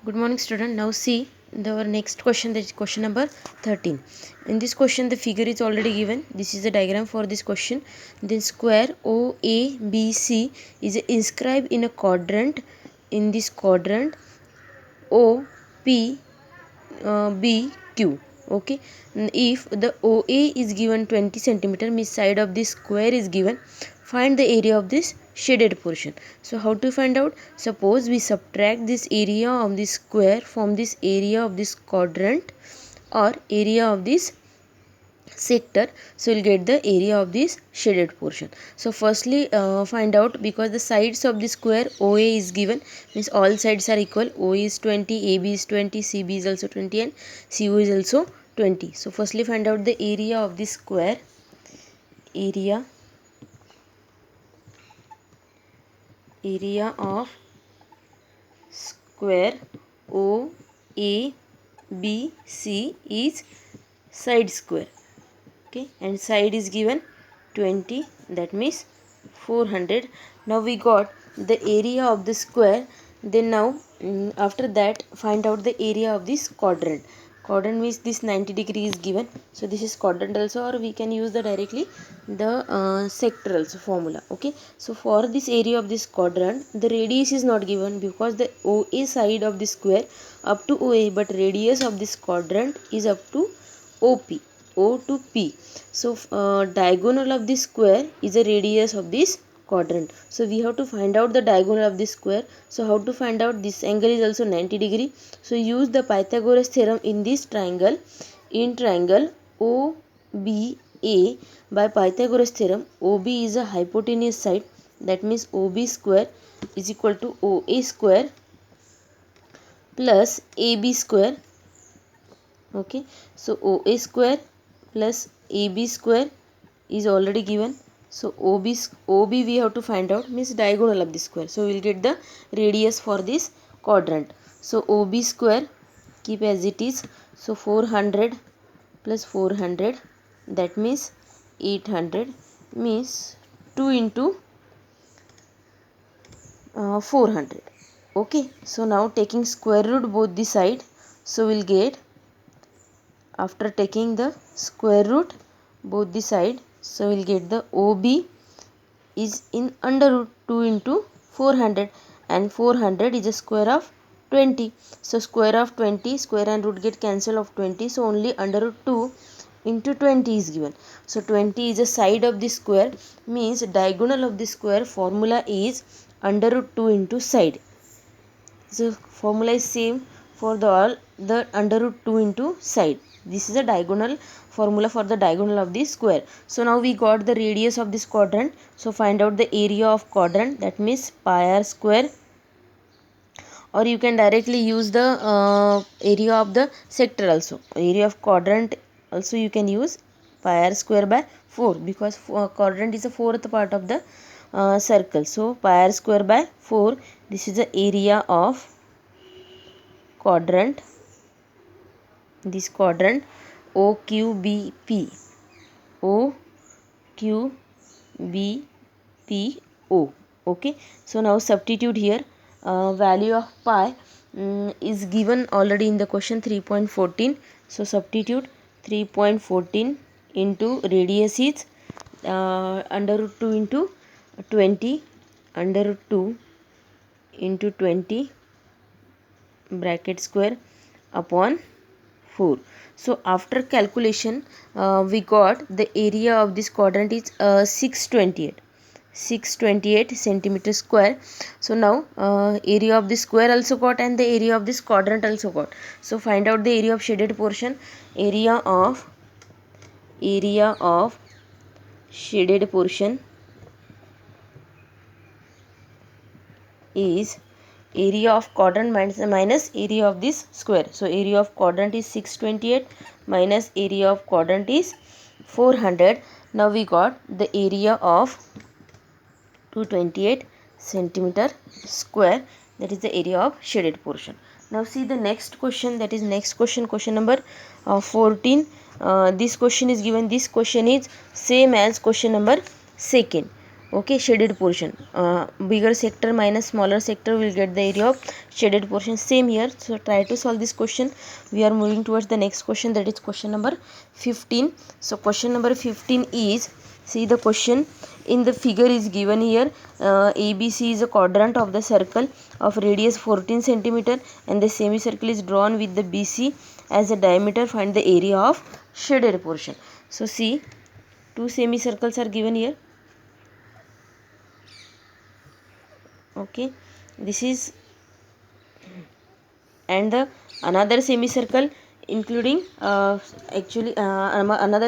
Good morning, student. Now see the next question, that is question number 13. In this question the figure is already given. This is the diagram for this question. Then square OABC is inscribed in a quadrant. In this quadrant OPBQ. Okay, if the OA is given 20 centimeter, means side of this square is given, find the area of this shaded portion. So how to find out? Suppose we subtract this area of this square from this area of this quadrant or area of this sector, so we'll get the area of this shaded portion. So firstly find out, because the sides of the square OA is given, means all sides are equal. OA is 20, AB is 20, CB is also 20 and CO is also 20. So firstly find out the area of this square. Area of square OABC is side square. Okay, and side is given 20, that means 400. Now we got the area of the square. Then now after that find out the area of this quadrant. Quadrant means this 90 degree is given, so this is quadrant also, or we can use the directly the sector also formula. Okay, so for this area of this quadrant the radius is not given, because the OA side of the square up to OA, but radius of this quadrant is up to OP. O to P. So diagonal of this square is a radius of this quadrant. So we have to find out the diagonal of this square. So how to find out? This angle is also 90 degree. So use the Pythagoras theorem in this triangle. In triangle OBA, by Pythagoras theorem, OB is a hypotenuse side. That means OB square is equal to OA square plus AB square. Okay, so OA square plus AB square is already given. So OB we have to find out, means diagonal of the square. So we will get the radius for this quadrant. So OB square keep as it is. So 400 plus 400, that means 800, means 2 into 400. Okay, so now taking square root both the side, so we'll get, after taking the square root both the side, so we'll get the OB is in under root 2 into 400, and 400 is a square of 20. So square of 20, square and root get cancelled of 20, so only under root 2 into 20 is given. So 20 is a side of the square, means diagonal of the square formula is under root 2 into side. So formula is same for the all the under root 2 into side. This is a diagonal formula for the diagonal of the square. So now we got the radius of this quadrant. So find out the area of quadrant, that means pi r square, or you can directly use the area of the sector also. Area of quadrant also you can use pi r square by 4, because quadrant is the fourth part of the circle. So pi r square by 4, this is the area of quadrant, this quadrant OQBP. OQBPO. Okay, so now substitute here. Value of pi is given already in the question, 3.14. So substitute 3.14 into radius is under root 2 into 20, under root 2 into 20 bracket square upon 4. So after calculation we got the area of this quadrant is 628 centimeter square. So now area of the square also got, and the area of this quadrant also got. So find out the area of shaded portion. Area of shaded portion is area of quadrant minus area of this square. So area of quadrant is 628 minus area of quadrant is 400. Now we got the area of 228 centimeter square, that is the area of shaded portion. Now see the next question, that is next question, question number 14. This question is given. This question is same as question number second. Okay, shaded portion, bigger sector minus smaller sector will get the area of shaded portion. Same here. So try to solve this question. We are moving towards the next question, that is question number 15. So question number 15 is, see the question in the figure is given here. ABC is a quadrant of the circle of radius 14 centimeter, and the semicircle is drawn with the BC as a diameter. Find the area of shaded portion. So see, two semicircles are given here. Okay, this is, and the another semicircle including another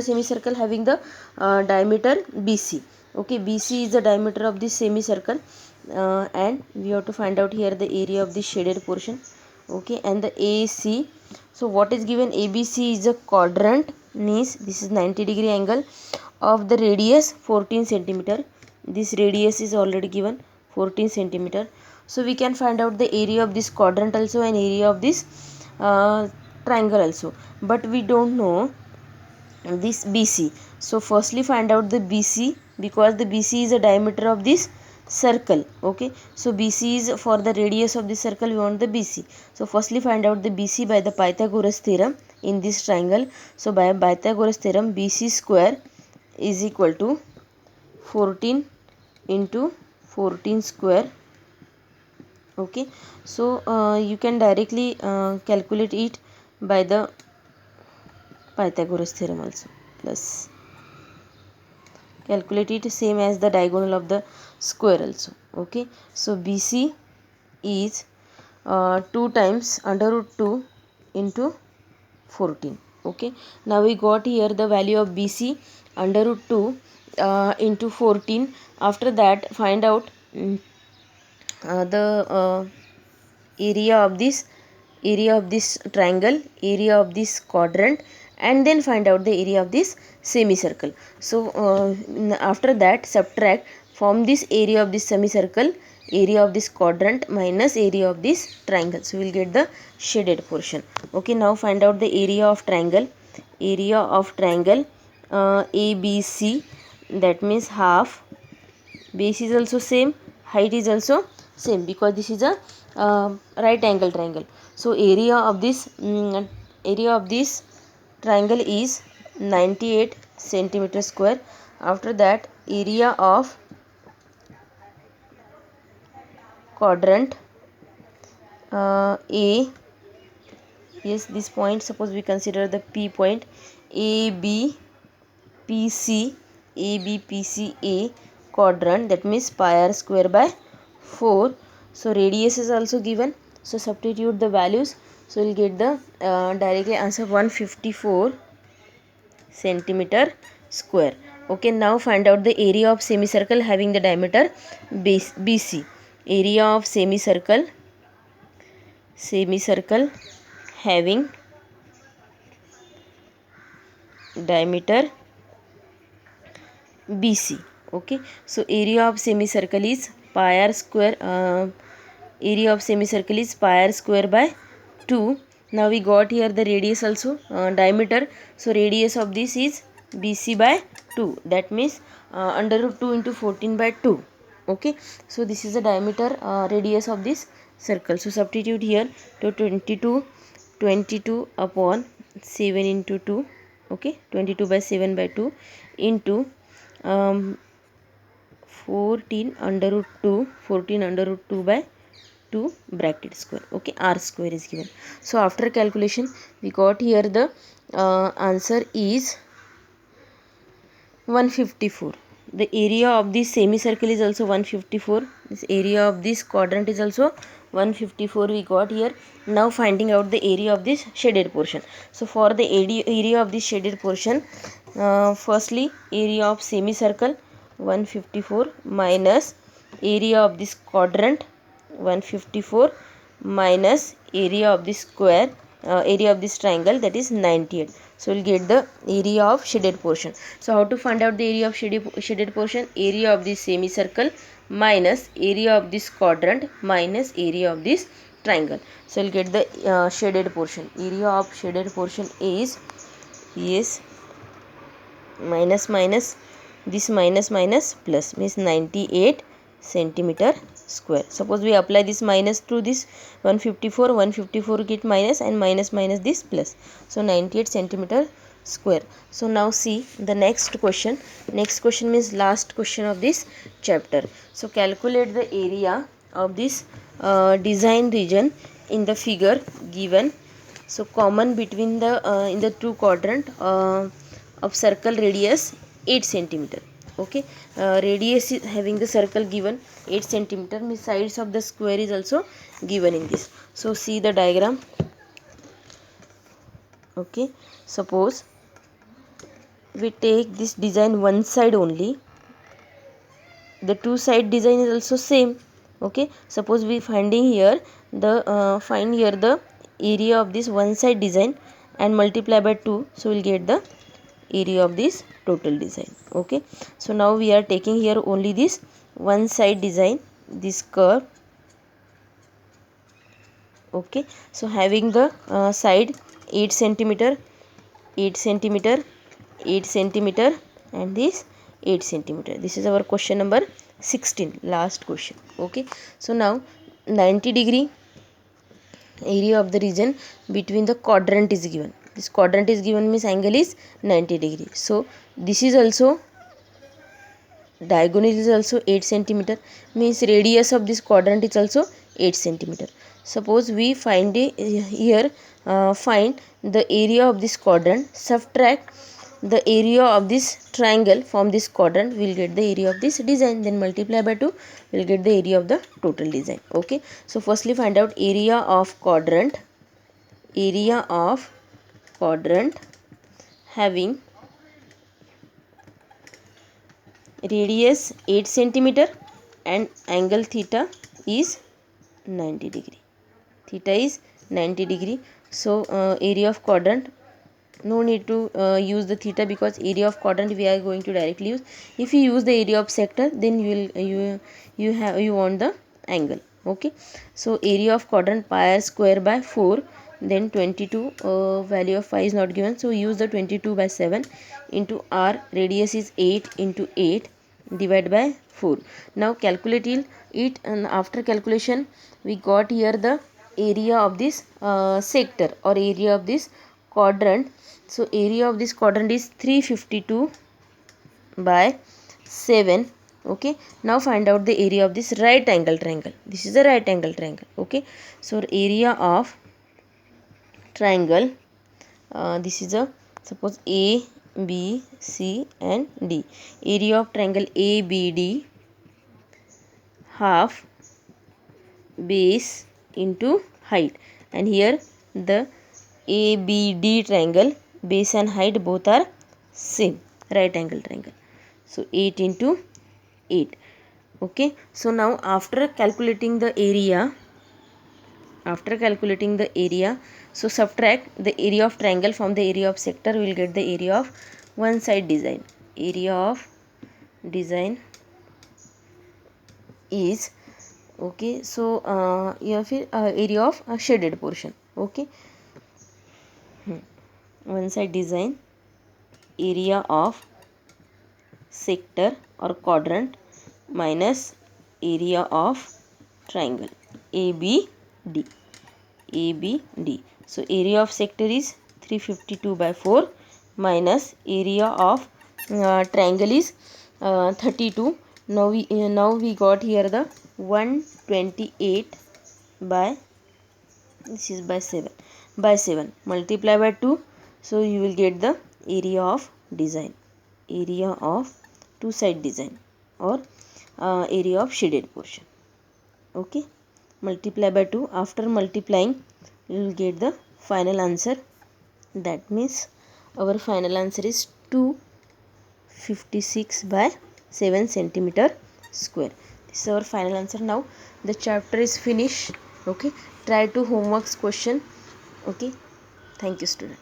semicircle having the diameter BC. Okay, BC is the diameter of this semicircle, and we have to find out here the area of this shaded portion. Okay, and the AC. So what is given? ABC is a quadrant, means this is 90-degree angle of the radius 14 centimeter. This radius is already given 14 centimeter. So we can find out the area of this quadrant also and area of this triangle also, but we don't know this BC. So firstly find out the BC, because the BC is the diameter of this circle. Okay, so BC is for the radius of the circle, we want the BC. So firstly find out the BC by the Pythagoras theorem in this triangle. So by Pythagoras theorem, BC square is equal to 14 into 14 square. Okay, so you can directly calculate it by the Pythagoras theorem also, plus calculate it same as the diagonal of the square also. Okay, so BC is 2 times under root 2 into 14. Okay, now we got here the value of BC under root 2 into 14. After that find out the area of this triangle, area of this quadrant, and then find out the area of this semicircle. So after that subtract from this area of this semicircle area of this quadrant minus area of this triangle, so we will get the shaded portion. Okay, now find out the area of triangle. Area of triangle ABC, that means half. Base is also same, height is also same, because this is a right angle triangle. So area of this triangle is 98 centimeter square. After that area of quadrant A, yes, this point, suppose we consider the P point, ABPCA quadrant, that means pi r square by 4. So radius is also given, so substitute the values, so we'll get the directly answer 154 centimeter square. Okay, now find out the area of semicircle having the diameter BC. Area of semicircle having diameter BC. Okay, so area of semicircle is pi r square, area of semicircle is pi r square by 2. Now we got here the radius also, diameter, so radius of this is BC by 2, that means under root 2 into 14 by 2. Okay, so this is the diameter radius of this circle. So substitute here to 22 upon 7 into 2. Okay, 22 by 7 by 2 into 14 under root 2 by 2 bracket square. Okay, r square is given. So after calculation we got here the answer is 154. The area of this semicircle is also 154. This area of this quadrant is also 154 we got here. Now finding out the area of this shaded portion. So for the area of this shaded portion, firstly area of semicircle 154 minus area of this quadrant 154 minus area of this square, area of this triangle, that is 98. So we'll get the area of shaded portion. So how to find out the area of shaded portion? Area of this semicircle minus area of this quadrant minus area of this triangle. So we'll get the shaded portion. Area of shaded portion is, yes, minus this minus minus plus means 98 centimeter square. Suppose we apply this minus to this 154 get minus, and minus minus this plus, so 98 centimeter square. So now see the next question. Next question means last question of this chapter. So calculate the area of this design region in the figure given. So common between the in the two quadrant of circle radius 8 centimeter. Okay, radius is having the circle given 8 centimeter, means sides of the square is also given in this. So see the diagram. Okay, suppose we take this design one side only, the two side design is also same. Okay, suppose we finding here the find here the area of this one side design and multiply by 2, so we'll get the area of this total design. Okay, so now we are taking here only this one side design, this curve. Okay, so having the side 8 centimeter, 8 centimeter, 8 centimeter, and this 8 centimeter. This is our question number 16, last question. Okay, so now 90-degree area of the region between the quadrant is given. This quadrant is given means angle is 90-degree. So this is also diagonal is also 8 centimeter, means radius of this quadrant is also 8 centimeter. Suppose we find here find the area of this quadrant, subtract the area of this triangle from this quadrant, will get the area of this design, then multiply by 2, will get the area of the total design. Okay, so firstly find out area of quadrant, area of quadrant having radius 8 centimeter and angle theta is 90-degree. Theta is 90-degree. So area of quadrant, no need to use the theta, because area of quadrant we are going to directly use. If you use the area of sector, then you want the angle. Okay, so area of quadrant pi r square by 4, then 22 value of phi is not given, so use the 22 by 7 into r, radius is 8 into 8 divided by 4. Now calculate it, and after calculation we got here the area of this sector or area of this quadrant. So area of this quadrant is 352 by 7. Okay, now find out the area of this right angle triangle. This is a right angle triangle. Okay, so area of triangle, this is a, suppose A, B, C and D. Area of triangle ABD, half base into height, and here the ABD triangle, base and height both are same, right angle triangle. So 8 into 8. Okay, so now after calculating the area, so subtract the area of triangle from the area of sector, we will get the area of one side design. Area of design is, okay, so area of shaded portion. Okay, one side design, area of sector or quadrant minus area of triangle ABD. So area of sector is 352 by 4 minus area of triangle is 32. Now we got here the 128 by, this is by 7 multiply by 2, so you will get the area of design, area of two side design or area of shaded portion. Okay, multiply by 2. After multiplying you will get the final answer. That means our final answer is 256 by 7 centimeter square. This is our final answer. Now the chapter is finished. Okay, try to homeworks question. Okay, thank you student.